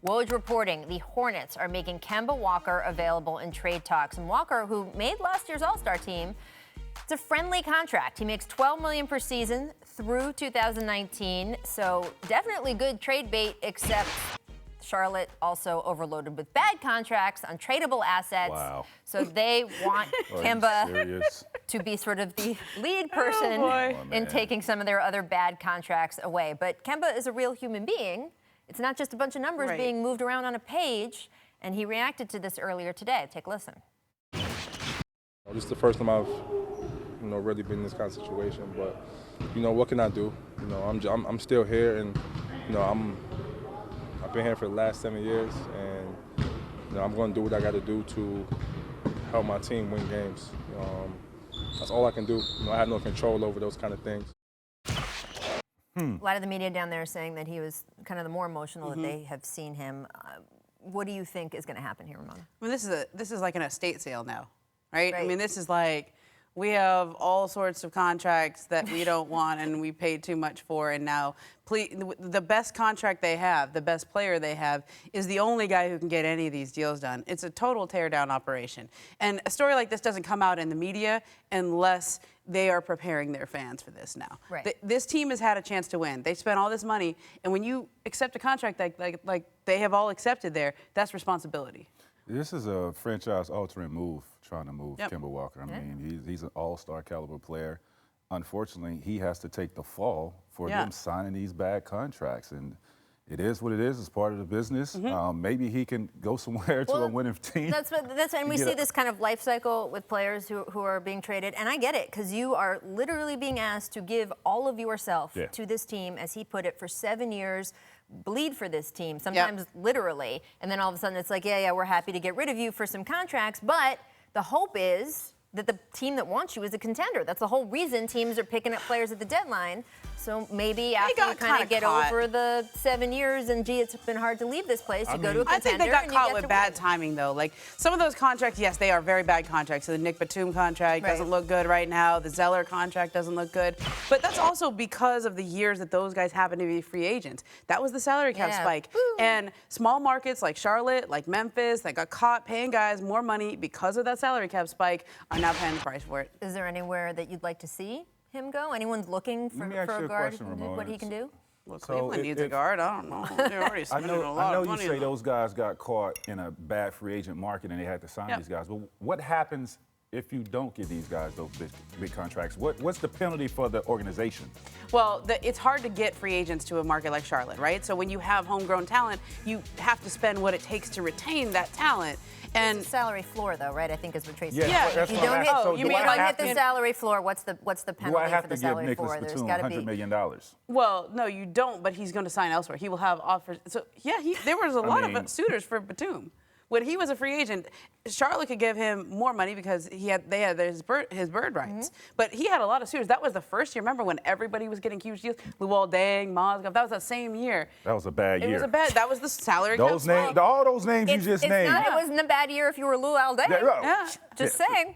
Woj reporting the Hornets are making Kemba Walker available in trade talks. And Walker, who made last year's All-Star team, it's a friendly contract. He makes $12 million per season through 2019. So definitely good trade bait, except Charlotte also overloaded with bad contracts, untradeable assets. Wow. So they want Kemba to be sort of the lead person in taking some of their other bad contracts away. But Kemba is a real human being. It's not just a bunch of numbers being moved around on a page. And he reacted to this earlier today. Take a listen. This is the first time I've, really been in this kind of situation. But, what can I do? I'm still here, and, I've been here for the last 7 years, and I'm going to do what I got to do to help my team win games. That's all I can do. I have no control over those kind of things. A lot of the media down there saying that he was kind of the more emotional that they have seen him. What do you think is going to happen here, Ramona? I mean, this is like an estate sale now, right? I mean, this is like we have all sorts of contracts that we don't want and we paid too much for, and now the best contract they have, the best player they have, is the only guy who can get any of these deals done. It's a total tear-down operation. And a story like this doesn't come out in the media unless they are preparing their fans for this now. Right. This team has had a chance to win. They spent all this money, and when you accept a contract like they have all accepted there, that's responsibility. This is a franchise-altering move, trying to move Kemba Walker. I mean, he's an all-star caliber player. Unfortunately, he has to take the fall for them signing these bad contracts. And it is what it is. It's part of the business. Maybe he can go somewhere to a winning team. And we see this kind of life cycle with players who are being traded. And I get it, because you are literally being asked to give all of yourself to this team, as he put it, for 7 years, bleed for this team, sometimes literally. And then all of a sudden it's like, yeah, we're happy to get rid of you for some contracts. But the hope is that the team that wants you is a contender. That's the whole reason teams are picking up players at the deadline. So maybe after you kind of get over the 7 years and, gee, it's been hard to leave this place, you go to a contender. I think they got caught with bad timing, though. Like, some of those contracts, yes, they are very bad contracts. So the Nick Batum contract doesn't look good right now. The Zeller contract doesn't look good. But that's also because of the years that those guys happen to be free agents. That was the salary cap spike. And small markets like Charlotte, like Memphis, that got caught paying guys more money because of that salary cap spike are now paying the price for it. Is there anywhere that you'd like to see him go? Anyone's looking for a guard, what he can do? Well, Cleveland needs a guard. I don't know. They're already spending a lot of money. I know you say those guys got caught in a bad free agent market and they had to sign these guys. But what happens if you don't give these guys those big contracts? What's the penalty for the organization? Well, it's hard to get free agents to a market like Charlotte, right? So when you have homegrown talent, you have to spend what it takes to retain that talent. And it's a salary floor, though, right? I think is what Tracy said. If you don't hit the salary floor, what's the penalty for the salary floor? There's got to be $100 million. Well, no, you don't. But he's going to sign elsewhere. He will have offers. So there was a lot of suitors for Batum. When he was a free agent, Charlotte could give him more money because they had his bird rights. But he had a lot of suitors. That was the first year. Remember when everybody was getting huge deals? Luol Deng, Mozgov. That was that same year. That was a bad year. It was a bad. That was the salary cap. All those names you just named. It wasn't a bad year if you were Luol Deng. Just saying.